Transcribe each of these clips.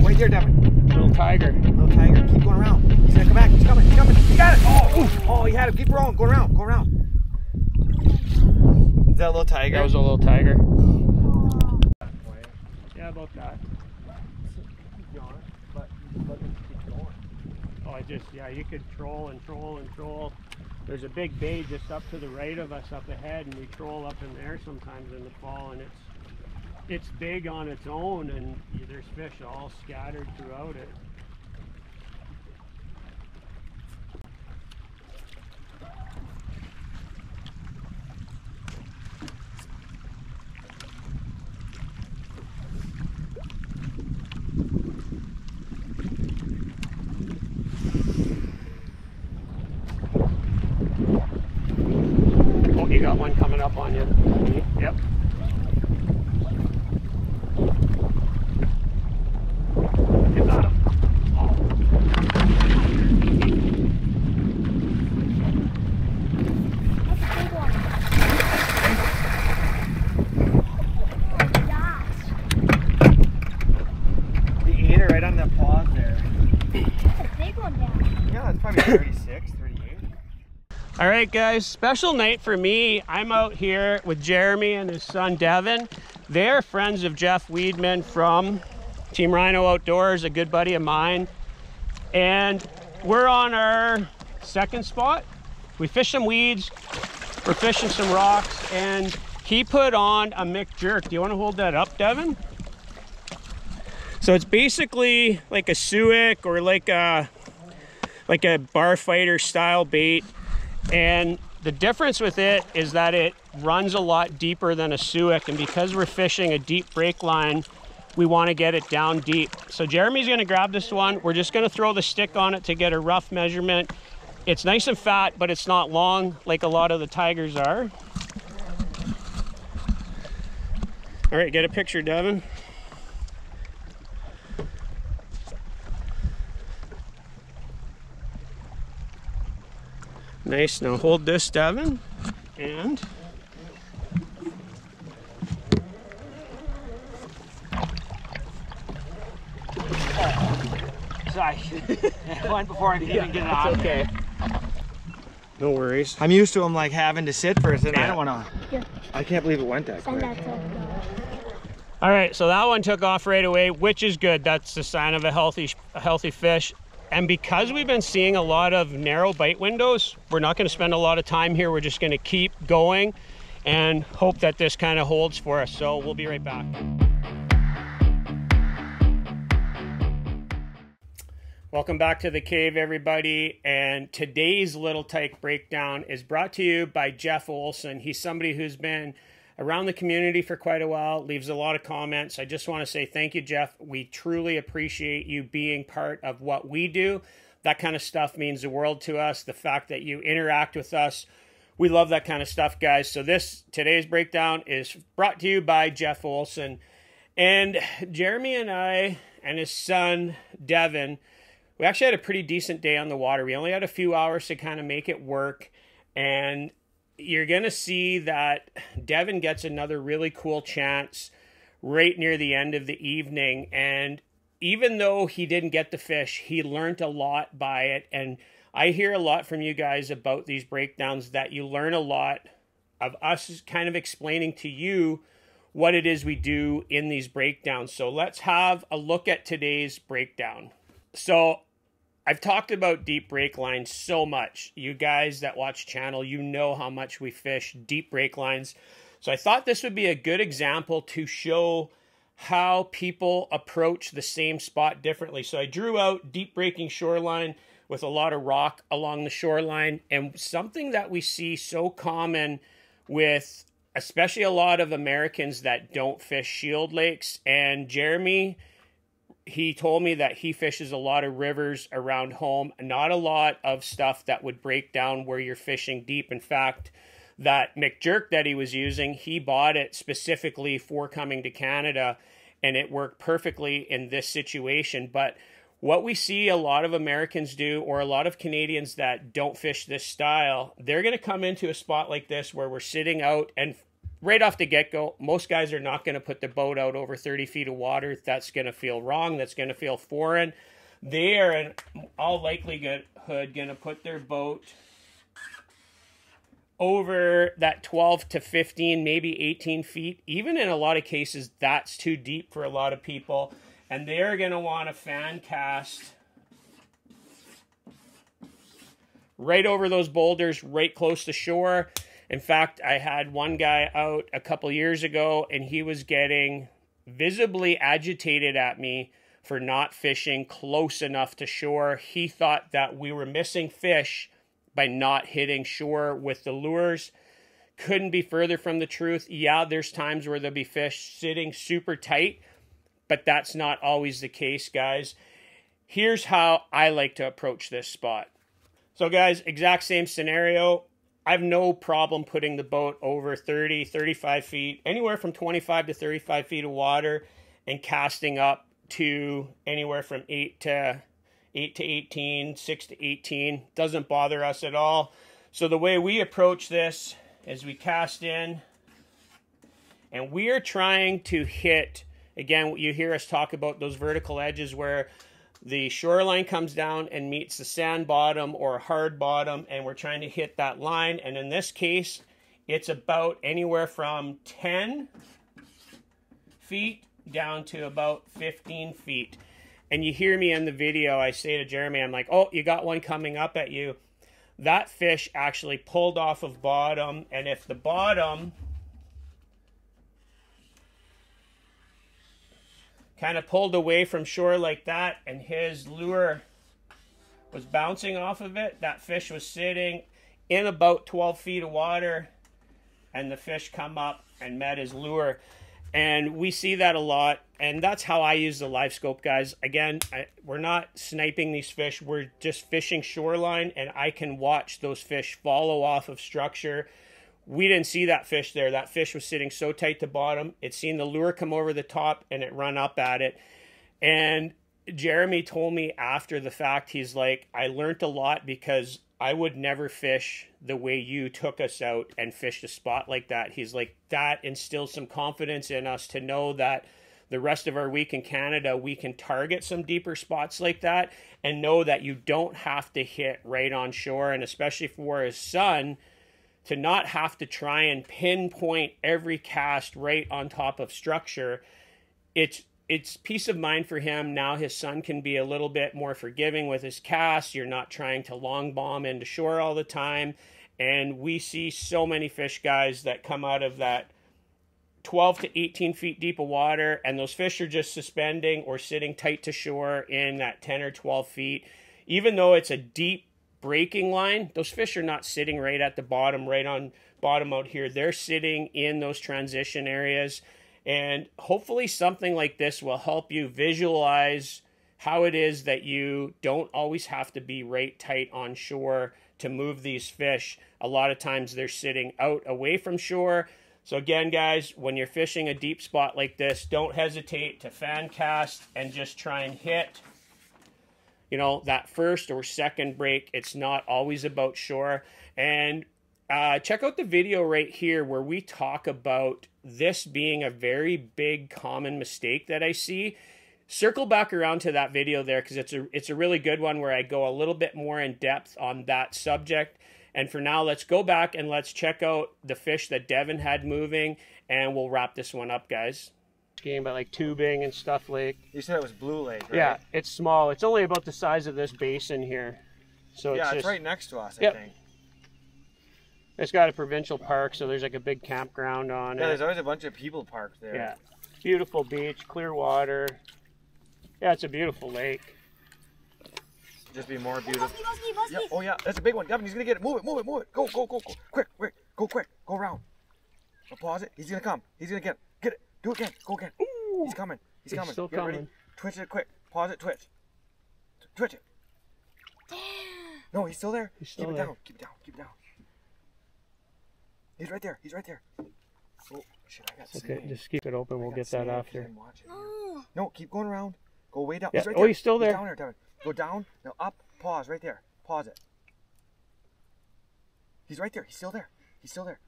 Right here, Devin. Little tiger. Little tiger. Keep going around. He's gonna come back. He's coming. He's coming. He got it. Oh, he had it. Keep rolling. Go around. Go around. Is that a little tiger? That was a little tiger. Yeah, about that. Oh, you could troll and troll and troll. There's a big bay just up to the right of us up ahead, and we troll up in there sometimes in the fall, and it's big on its own, and there's fish all scattered throughout it. You got one coming up on you. Yep. You got him. Oh. That's a big one. He ate it right on the paws there. That's a big one down. Yeah, it's probably 36, 38. All right, guys, special night for me. I'm out here with Jeremy and his son, Devin. They're friends of Jeff Widmann from Team Rhino Outdoors, a good buddy of mine. And we're on our second spot. We fished some weeds, we're fishing some rocks, and he put on a Mick jerk. Do you want to hold that up, Devin? So it's basically like a Suick or like a bar fighter style bait. And the difference with it is that it runs a lot deeper than a Suick, and because we're fishing a deep break line, we want to get it down deep. So Jeremy's going to grab this one. We're just going to throw the stick on it to get a rough measurement. It's nice and fat, but it's not long like a lot of the tigers are. All right, get a picture, Devin. Nice. Now hold this, Devin, and Sorry. One before I could even get it on. It's okay. No worries. I'm used to him like having to sit first, and I don't want to. Here. I can't believe it went that Send quick. that to All right, so that one took off right away, which is good. That's the sign of a healthy fish. And because we've been seeing a lot of narrow bite windows, we're not going to spend a lot of time here. We're just going to keep going and hope that this kind of holds for us. So we'll be right back. Welcome back to the cave, everybody. And today's Little Tyke Breakdown is brought to you by Jeff Olson. He's somebody who's been around the community for quite a while, leaves a lot of comments. I just want to say thank you, Jeff. We truly appreciate you being part of what we do. That kind of stuff means the world to us. The fact that you interact with us, we love that kind of stuff, guys. So today's breakdown is brought to you by Jeff Olson. And Jeremy and I and his son, Devin, we actually had a pretty decent day on the water. We only had a few hours to kind of make it work. And you're going to see that Devin gets another really cool chance right near the end of the evening. And even though he didn't get the fish, he learned a lot by it. And I hear a lot from you guys about these breakdowns, that you learn a lot of us kind of explaining to you what it is we do in these breakdowns. So let's have a look at today's breakdown. So I've talked about deep break lines so much. You guys that watch channel, you know how much we fish deep break lines. So I thought this would be a good example to show how people approach the same spot differently. So I drew out deep breaking shoreline with a lot of rock along the shoreline, and something that we see so common with especially a lot of Americans that don't fish shield lakes. And Jeremy, he told me that he fishes a lot of rivers around home, not a lot of stuff that would break down where you're fishing deep. In fact, that McJerk that he was using, he bought it specifically for coming to Canada, and it worked perfectly in this situation. But what we see a lot of Americans do, or a lot of Canadians that don't fish this style, they're going to come into a spot like this where we're sitting out and right off the get-go, most guys are not going to put the boat out over 30 feet of water. That's going to feel wrong. That's going to feel foreign. They are in all likelihood going to put their boat over that 12 to 15, maybe 18 feet. Even in a lot of cases, that's too deep for a lot of people. And they're going to want to fan cast right over those boulders, right close to shore. In fact, I had one guy out a couple years ago, and he was getting visibly agitated at me for not fishing close enough to shore. He thought that we were missing fish by not hitting shore with the lures. Couldn't be further from the truth. Yeah, there's times where there'll be fish sitting super tight, but that's not always the case, guys. Here's how I like to approach this spot. So guys, exact same scenario. I have no problem putting the boat over 30, 35 feet, anywhere from 25 to 35 feet of water, and casting up to anywhere from 8 to 18, 6 to 18. Doesn't bother us at all. So the way we approach this is we cast in, and we are trying to hit, again, you hear us talk about those vertical edges where the shoreline comes down and meets the sand bottom or hard bottom, and we're trying to hit that line. And in this case, it's about anywhere from 10 feet down to about 15 feet. And you hear me in the video, I say to Jeremy, I'm like, oh, you got one coming up at you. That fish actually pulled off of bottom, and if the bottom kind of pulled away from shore like that, and his lure was bouncing off of it, that fish was sitting in about 12 feet of water, and the fish come up and met his lure. And we see that a lot, and that's how I use the live scope, guys. Again, we're not sniping these fish, we're just fishing shoreline, and I can watch those fish follow off of structure. We didn't see that fish there. That fish was sitting so tight to bottom. It seen the lure come over the top, and it run up at it. And Jeremy told me after the fact, he's like, I learned a lot because I would never fish the way you took us out and fished a spot like that. He's like, that instilled some confidence in us to know that the rest of our week in Canada, we can target some deeper spots like that and know that you don't have to hit right on shore. And especially for his son, to not have to try and pinpoint every cast right on top of structure, it's peace of mind for him. Now his son can be a little bit more forgiving with his casts. You're not trying to long bomb into shore all the time. And we see so many fish, guys, that come out of that 12 to 18 feet deep of water, and those fish are just suspending or sitting tight to shore in that 10 or 12 feet. Even though it's a deep breaking line, those fish are not sitting right at the bottom, right on bottom out here. They're sitting in those transition areas. And hopefully something like this will help you visualize how it is that you don't always have to be right tight on shore to move these fish. A lot of times they're sitting out away from shore. So again, guys, when you're fishing a deep spot like this, don't hesitate to fan cast and just try and hit, you know, that first or second break. It's not always about shore. And check out the video right here where we talk about this being a very big common mistake that I see. Circle back around to that video there because it's a really good one where I go a little bit more in depth on that subject. And for now, let's go back and let's check out the fish that Devin had moving, and we'll wrap this one up, guys. Game about like tubing and stuff lake. You said it was Blue Lake, right? Yeah, it's small. It's only about the size of this basin here. So yeah, it's it's just right next to us, yep. I think. It's got a provincial park, so there's like a big campground on it. Yeah, there's always a bunch of people parked there. Yeah, beautiful beach, clear water. Yeah, it's a beautiful lake. Just be more beautiful. Musky. Yeah. Oh yeah, that's a big one. Devin, he's gonna get it. Move it. Go. Quick. Go quick. Go around. I'll pause it. He's gonna come. He's gonna get it. Get it. Do it again. Go again. Ooh. He's coming. He's coming. Still Get coming. ready. Twitch it quick. Pause it. Twitch. Twitch it. Damn. No, he's still there. He's still keep there. it down. Keep it down. He's right there. Oh shit! I got Okay, snake. just keep it open. We'll get that snake. after. I'm watching. Oh. No, keep going around. Go way down. Yeah. He's right Oh, there. he's still there. He's down there, Devin. Go down. Now up. Pause right there. Pause it. He's right there. He's still there.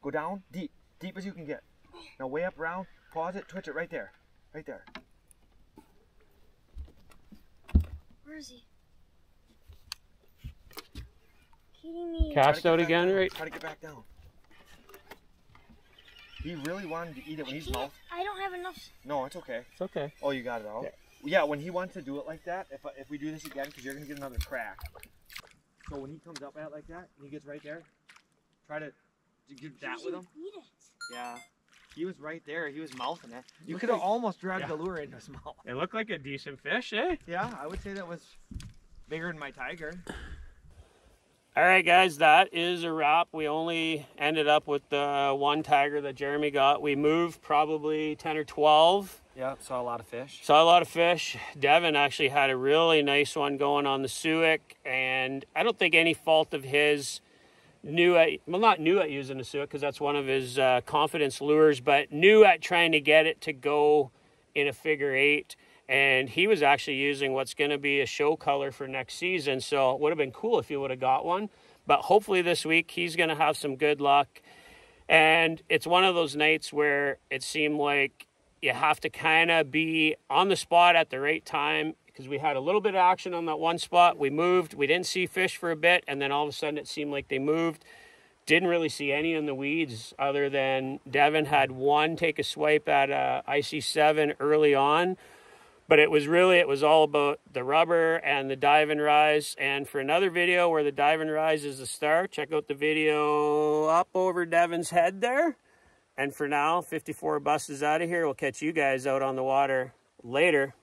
Go down deep as you can get. Now way up around, pause it, twitch it right there. Right there. Where is he? Kidding me. Cast out again, right? Try to get back down. He really wanted to eat it when he's mouth. I don't have enough. No, it's okay. It's okay. Oh, you got it all? Yeah, when he wants to do it like that, if we do this again, because you're going to get another crack. So when he comes up at it like that, and he gets right there, try to get that with him. Eat it. Yeah. He was right there. He was mouthing it. You could have almost dragged the lure into his mouth. It looked like a decent fish, eh? Yeah, I would say that was bigger than my tiger. All right, guys, that is a wrap. We only ended up with the one tiger that Jeremy got. We moved probably 10 or 12. Yeah, saw a lot of fish. Saw a lot of fish. Devin actually had a really nice one going on the Suick, and I don't think any fault of his. Not new at using the Suick, because that's one of his confidence lures, but new at trying to get it to go in a figure 8. And he was actually using what's going to be a show color for next season. So it would have been cool if he would have got one. But hopefully this week he's going to have some good luck. And it's one of those nights where it seemed like you have to kind of be on the spot at the right time, because we had a little bit of action on that one spot. We moved. We didn't see fish for a bit. And then all of a sudden it seemed like they moved. Didn't really see any in the weeds, other than Devin had one take a swipe at IC7 early on. But it was all about the rubber and the dive and rise. And for another video where the dive and rise is the star, check out the video up over Devin's head there. And for now, 54 buses out of here. We'll catch you guys out on the water later.